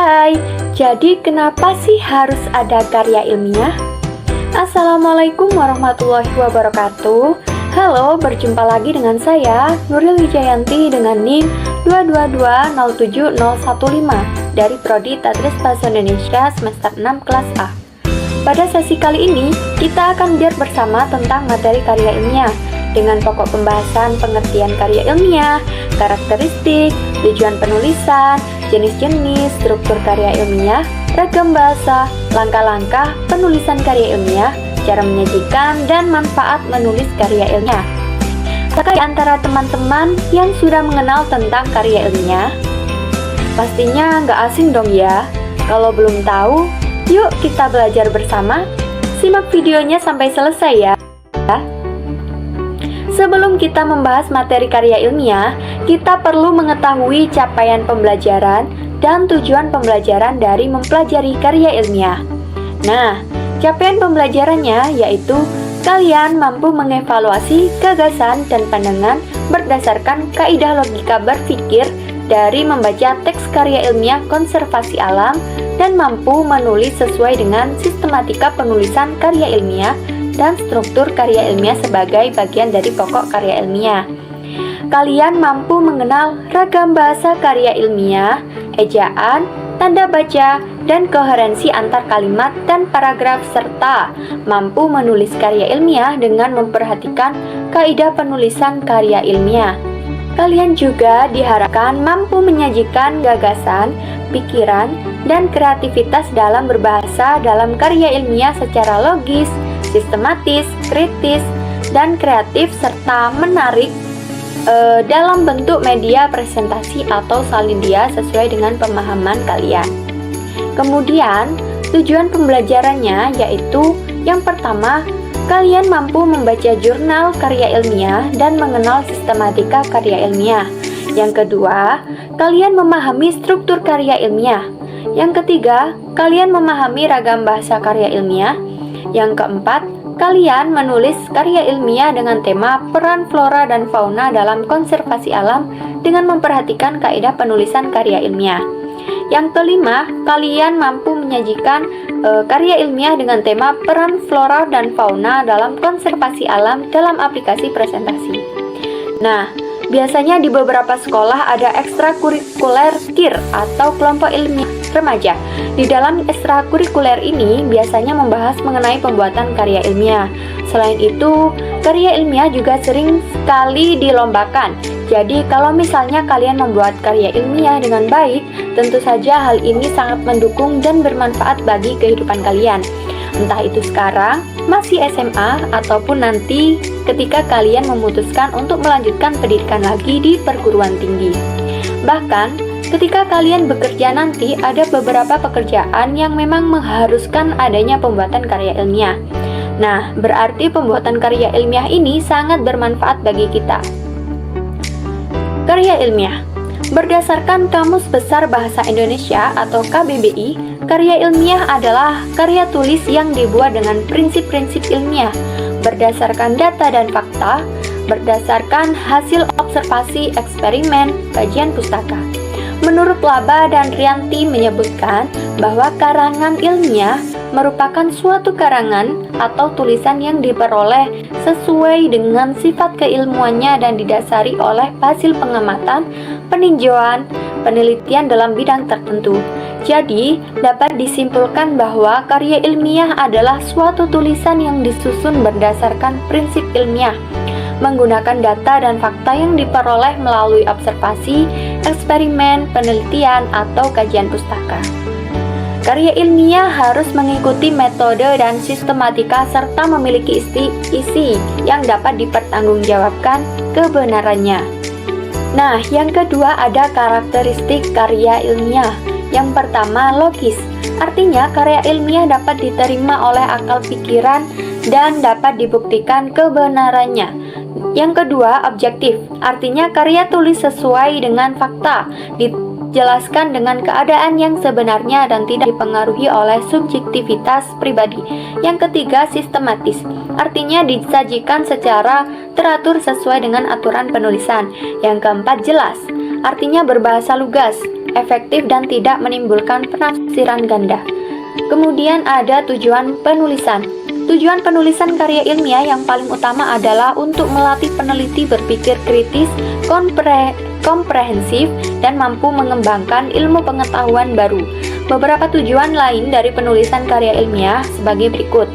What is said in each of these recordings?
Hai, jadi kenapa sih harus ada karya ilmiah? Assalamualaikum warahmatullahi wabarakatuh. Halo, berjumpa lagi dengan saya, Nuril Wijayanti dengan NIM 2220715 dari Prodi Tadris Bahasa Indonesia semester 6 kelas A. Pada sesi kali ini, kita akan belajar bersama tentang materi karya ilmiah dengan pokok pembahasan pengertian karya ilmiah, karakteristik, tujuan penulisan, jenis-jenis, struktur karya ilmiah, ragam bahasa, langkah-langkah penulisan karya ilmiah, cara menyajikan, dan manfaat menulis karya ilmiah. Apakah di antara teman-teman yang sudah mengenal tentang karya ilmiah? Pastinya nggak asing dong ya. Kalau belum tahu, yuk kita belajar bersama. Simak videonya sampai selesai ya. Sebelum kita membahas materi karya ilmiah, kita perlu mengetahui capaian pembelajaran dan tujuan pembelajaran dari mempelajari karya ilmiah. Nah, capaian pembelajarannya yaitu kalian mampu mengevaluasi gagasan dan pandangan berdasarkan kaidah logika berpikir dari membaca teks karya ilmiah konservasi alam dan mampu menulis sesuai dengan sistematika penulisan karya ilmiah dan struktur karya ilmiah sebagai bagian dari pokok karya ilmiah. Kalian mampu mengenal ragam bahasa karya ilmiah, ejaan, tanda baca, dan koherensi antar kalimat dan paragraf, serta mampu menulis karya ilmiah dengan memperhatikan kaidah penulisan karya ilmiah. Kalian juga diharapkan mampu menyajikan gagasan, pikiran, dan kreativitas dalam berbahasa dalam karya ilmiah secara logis, sistematis, kritis, dan kreatif, serta menarik dalam bentuk media presentasi atau salidia sesuai dengan pemahaman kalian. Kemudian, tujuan pembelajarannya yaitu yang pertama, kalian mampu membaca jurnal karya ilmiah dan mengenal sistematika karya ilmiah. Yang kedua, kalian memahami struktur karya ilmiah. Yang ketiga, kalian memahami ragam bahasa karya ilmiah. Yang keempat, kalian menulis karya ilmiah dengan tema peran flora dan fauna dalam konservasi alam dengan memperhatikan kaidah penulisan karya ilmiah. Yang kelima, kalian mampu menyajikan karya ilmiah dengan tema peran flora dan fauna dalam konservasi alam dalam aplikasi presentasi. Nah, biasanya di beberapa sekolah ada ekstrakurikuler KIR atau kelompok ilmiah remaja. Di dalam ekstrakurikuler ini biasanya membahas mengenai pembuatan karya ilmiah. Selain itu, karya ilmiah juga sering sekali dilombakan. Jadi, kalau misalnya kalian membuat karya ilmiah dengan baik, tentu saja hal ini sangat mendukung dan bermanfaat bagi kehidupan kalian. Entah itu sekarang, masih SMA, ataupun nanti ketika kalian memutuskan untuk melanjutkan pendidikan lagi di perguruan tinggi. Bahkan, ketika kalian bekerja nanti, ada beberapa pekerjaan yang memang mengharuskan adanya pembuatan karya ilmiah. Nah, berarti pembuatan karya ilmiah ini sangat bermanfaat bagi kita. Karya ilmiah. Berdasarkan Kamus Besar Bahasa Indonesia atau KBBI, karya ilmiah adalah karya tulis yang dibuat dengan prinsip-prinsip ilmiah, berdasarkan data dan fakta, berdasarkan hasil observasi eksperimen, kajian pustaka. Menurut Laba dan Rianti menyebutkan bahwa karangan ilmiah merupakan suatu karangan atau tulisan yang diperoleh sesuai dengan sifat keilmuannya dan didasari oleh hasil pengamatan, peninjauan, penelitian dalam bidang tertentu. Jadi, dapat disimpulkan bahwa karya ilmiah adalah suatu tulisan yang disusun berdasarkan prinsip ilmiah, menggunakan data dan fakta yang diperoleh melalui observasi, eksperimen, penelitian, atau kajian pustaka. Karya ilmiah harus mengikuti metode dan sistematika serta memiliki isi yang dapat dipertanggungjawabkan kebenarannya. Nah, yang kedua ada karakteristik karya ilmiah. Yang pertama, logis. Artinya, karya ilmiah dapat diterima oleh akal pikiran dan dapat dibuktikan kebenarannya. Yang kedua, objektif. Artinya, karya tulis sesuai dengan fakta, dijelaskan dengan keadaan yang sebenarnya dan tidak dipengaruhi oleh subjektivitas pribadi. Yang ketiga, sistematis. Artinya disajikan secara teratur sesuai dengan aturan penulisan. Yang keempat, jelas. Artinya berbahasa lugas. efektif dan tidak menimbulkan penafsiran ganda. Kemudian ada tujuan penulisan. Tujuan penulisan karya ilmiah yang paling utama adalah untuk melatih peneliti berpikir kritis, komprehensif, dan mampu mengembangkan ilmu pengetahuan baru. Beberapa tujuan lain dari penulisan karya ilmiah sebagai berikut.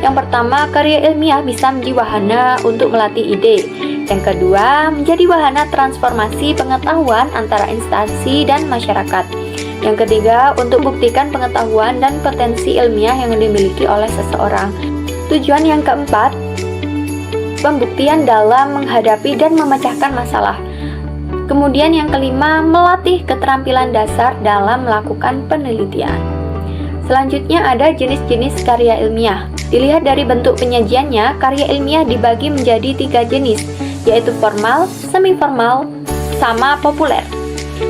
Yang pertama, karya ilmiah bisa menjadi wahana untuk melatih ide. Yang kedua, menjadi wahana transformasi pengetahuan antara instansi dan masyarakat. Yang ketiga, untuk buktikan pengetahuan dan potensi ilmiah yang dimiliki oleh seseorang. Tujuan yang keempat, pembuktian dalam menghadapi dan memecahkan masalah. Kemudian yang kelima, melatih keterampilan dasar dalam melakukan penelitian. Selanjutnya ada jenis-jenis karya ilmiah. Dilihat dari bentuk penyajiannya, karya ilmiah dibagi menjadi 3 jenis, yaitu formal, semi-formal, sama populer.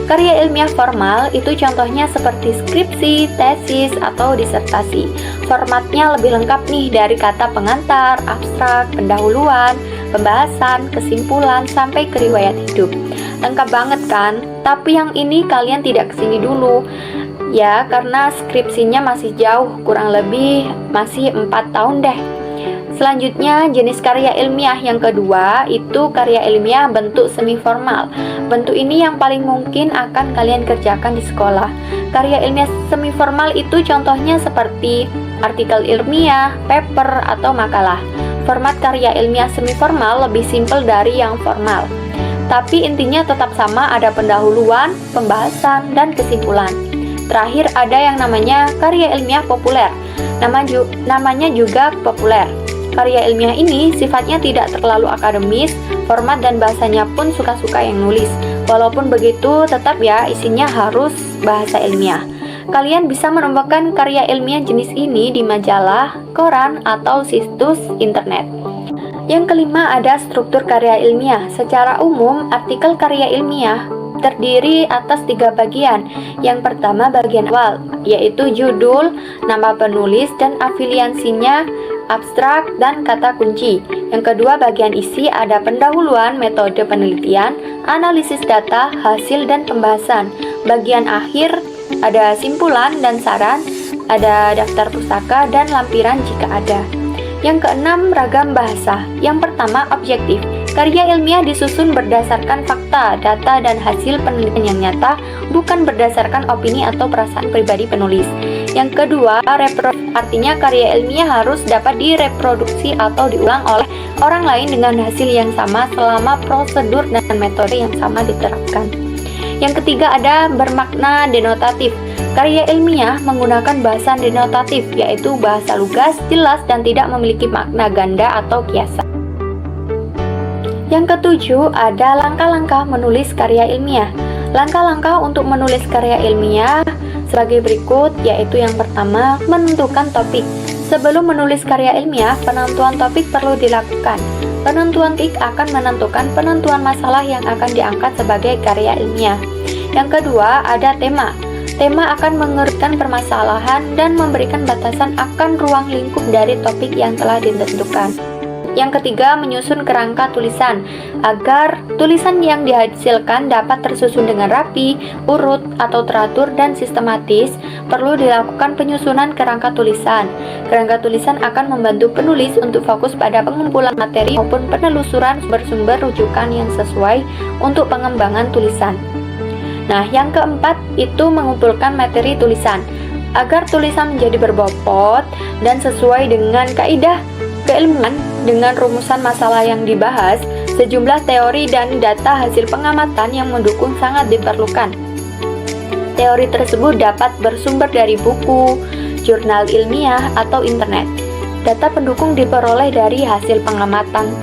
Karya ilmiah formal itu contohnya seperti skripsi, tesis, atau disertasi. Formatnya lebih lengkap nih dari kata pengantar, abstrak, pendahuluan, pembahasan, kesimpulan, sampai ke riwayat hidup. Lengkap banget kan? Tapi yang ini kalian tidak kesini dulu. Ya, karena skripsinya masih jauh, kurang lebih masih 4 tahun deh. Selanjutnya, jenis karya ilmiah yang kedua itu karya ilmiah bentuk semi formal. Bentuk ini yang paling mungkin akan kalian kerjakan di sekolah. Karya ilmiah semi formal itu contohnya seperti artikel ilmiah, paper, atau makalah. Format karya ilmiah semi formal lebih simpel dari yang formal. Tapi intinya tetap sama, ada pendahuluan, pembahasan, dan kesimpulan. Terakhir ada yang namanya karya ilmiah populer. Namanya juga populer. Karya ilmiah ini sifatnya tidak terlalu akademis, format dan bahasanya pun suka-suka yang nulis. Walaupun begitu, tetap ya isinya harus bahasa ilmiah. Kalian bisa menemukan karya ilmiah jenis ini di majalah, koran, atau situs internet. Yang kelima ada struktur karya ilmiah. Secara umum, artikel karya ilmiah terdiri atas 3 bagian. Yang pertama bagian awal, yaitu judul, nama penulis, dan afiliasinya, abstrak, dan kata kunci. Yang kedua bagian isi, ada pendahuluan, metode penelitian, analisis data, hasil, dan pembahasan. Bagian akhir ada simpulan dan saran, ada daftar pustaka, dan lampiran jika ada. Yang keenam, ragam bahasa. Yang pertama, objektif. Karya ilmiah disusun berdasarkan fakta, data, dan hasil penelitian yang nyata, bukan berdasarkan opini atau perasaan pribadi penulis. Yang kedua, artinya karya ilmiah harus dapat direproduksi atau diulang oleh orang lain dengan hasil yang sama selama prosedur dan metode yang sama diterapkan. Yang ketiga ada bermakna denotatif. Karya ilmiah menggunakan bahasa denotatif, yaitu bahasa lugas, jelas, dan tidak memiliki makna ganda atau kiasan. Yang ketujuh ada langkah-langkah menulis karya ilmiah. Langkah-langkah untuk menulis karya ilmiah sebagai berikut, yaitu yang pertama, menentukan topik. Sebelum menulis karya ilmiah, penentuan topik perlu dilakukan. Penentuan topik akan menentukan penentuan masalah yang akan diangkat sebagai karya ilmiah. Yang kedua, ada tema. Tema akan mengurutkan permasalahan dan memberikan batasan akan ruang lingkup dari topik yang telah ditentukan. Yang ketiga, menyusun kerangka tulisan. Agar tulisan yang dihasilkan dapat tersusun dengan rapi, urut, atau teratur dan sistematis, perlu dilakukan penyusunan kerangka tulisan. Kerangka tulisan akan membantu penulis untuk fokus pada pengumpulan materi maupun penelusuran sumber-sumber rujukan yang sesuai untuk pengembangan tulisan. Nah, yang keempat itu mengumpulkan materi tulisan. Agar tulisan menjadi berbobot dan sesuai dengan kaidah keilmuan dengan rumusan masalah yang dibahas, sejumlah teori dan data hasil pengamatan yang mendukung sangat diperlukan. Teori tersebut dapat bersumber dari buku, jurnal ilmiah, atau internet. Data pendukung diperoleh dari hasil pengamatan,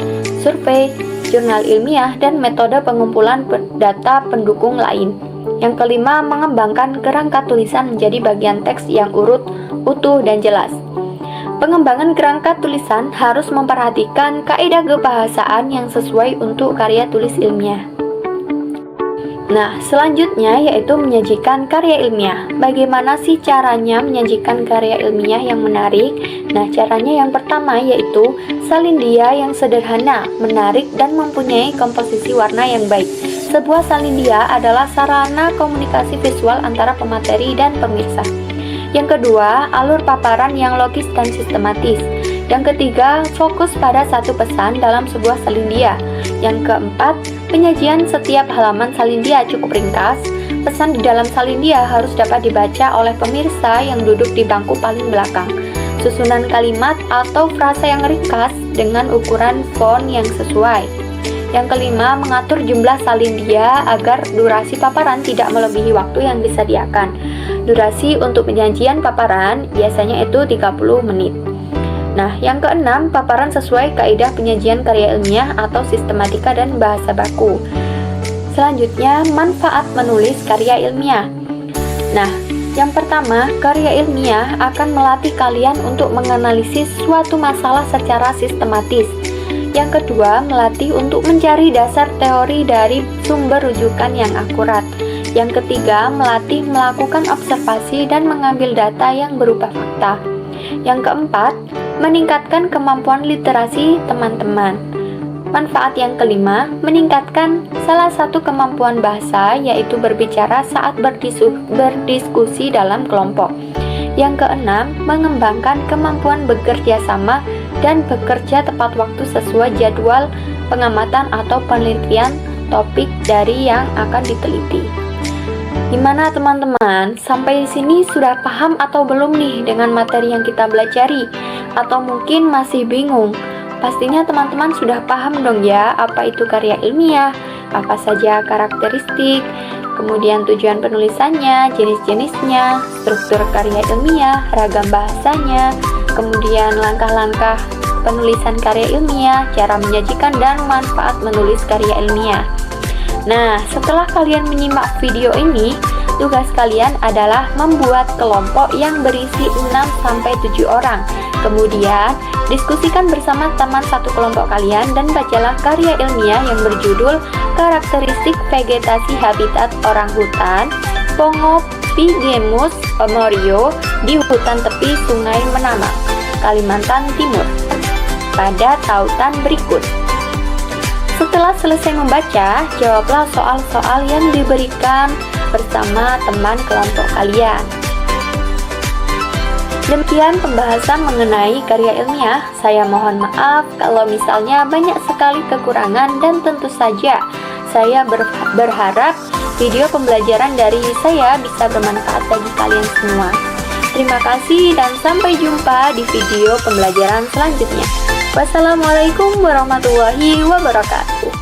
survei, jurnal ilmiah, dan metode pengumpulan data pendukung lain. Yang kelima, mengembangkan kerangka tulisan menjadi bagian teks yang urut, utuh, dan jelas. Pengembangan kerangka tulisan harus memperhatikan kaidah kebahasaan yang sesuai untuk karya tulis ilmiah. Nah, selanjutnya yaitu menyajikan karya ilmiah. Bagaimana sih caranya menyajikan karya ilmiah yang menarik? Nah, caranya yang pertama yaitu salin dia yang sederhana, menarik, dan mempunyai komposisi warna yang baik. Sebuah salindia adalah sarana komunikasi visual antara pemateri dan pemirsa. Yang kedua, alur paparan yang logis dan sistematis. Yang ketiga, fokus pada satu pesan dalam sebuah salindia. Yang keempat, penyajian setiap halaman salindia cukup ringkas. Pesan di dalam salindia harus dapat dibaca oleh pemirsa yang duduk di bangku paling belakang. Susunan kalimat atau frasa yang ringkas dengan ukuran font yang sesuai. Yang kelima, mengatur jumlah salindia agar durasi paparan tidak melebihi waktu yang disediakan. Durasi untuk penyajian paparan biasanya itu 30 menit. Nah, yang keenam, paparan sesuai kaidah penyajian karya ilmiah atau sistematika dan bahasa baku. Selanjutnya, manfaat menulis karya ilmiah. Nah, yang pertama, karya ilmiah akan melatih kalian untuk menganalisis suatu masalah secara sistematis. Yang kedua, melatih untuk mencari dasar teori dari sumber rujukan yang akurat. Yang ketiga, melatih melakukan observasi dan mengambil data yang berupa fakta. Yang keempat, meningkatkan kemampuan literasi teman-teman. Manfaat yang kelima, meningkatkan salah satu kemampuan bahasa, yaitu berbicara saat berdiskusi dalam kelompok. Yang keenam, mengembangkan kemampuan bekerja sama dan bekerja tepat waktu sesuai jadwal pengamatan atau penelitian topik dari yang akan diteliti. Gimana teman-teman? Sampai di sini sudah paham atau belum nih dengan materi yang kita pelajari? Atau mungkin masih bingung? Pastinya teman-teman sudah paham dong ya, apa itu karya ilmiah, apa saja karakteristik, kemudian tujuan penulisannya, jenis-jenisnya, struktur karya ilmiah, ragam bahasanya, kemudian langkah-langkah penulisan karya ilmiah, cara menyajikan dan manfaat menulis karya ilmiah. Nah, setelah kalian menyimak video ini, tugas kalian adalah membuat kelompok yang berisi 6-7 orang. Kemudian, diskusikan bersama teman satu kelompok kalian dan bacalah karya ilmiah yang berjudul Karakteristik Vegetasi Habitat Orangutan Pongo Pigemus Morio di Hutan Tepi Sungai Menamang, Kalimantan Timur, pada tautan berikut. Setelah selesai membaca, jawablah soal-soal yang diberikan bersama teman kelompok kalian. Demikian pembahasan mengenai karya ilmiah. Saya mohon maaf kalau misalnya banyak sekali kekurangan dan tentu saja saya berharap video pembelajaran dari saya bisa bermanfaat bagi kalian semua. Terima kasih dan sampai jumpa di video pembelajaran selanjutnya. Wassalamualaikum warahmatullahi wabarakatuh.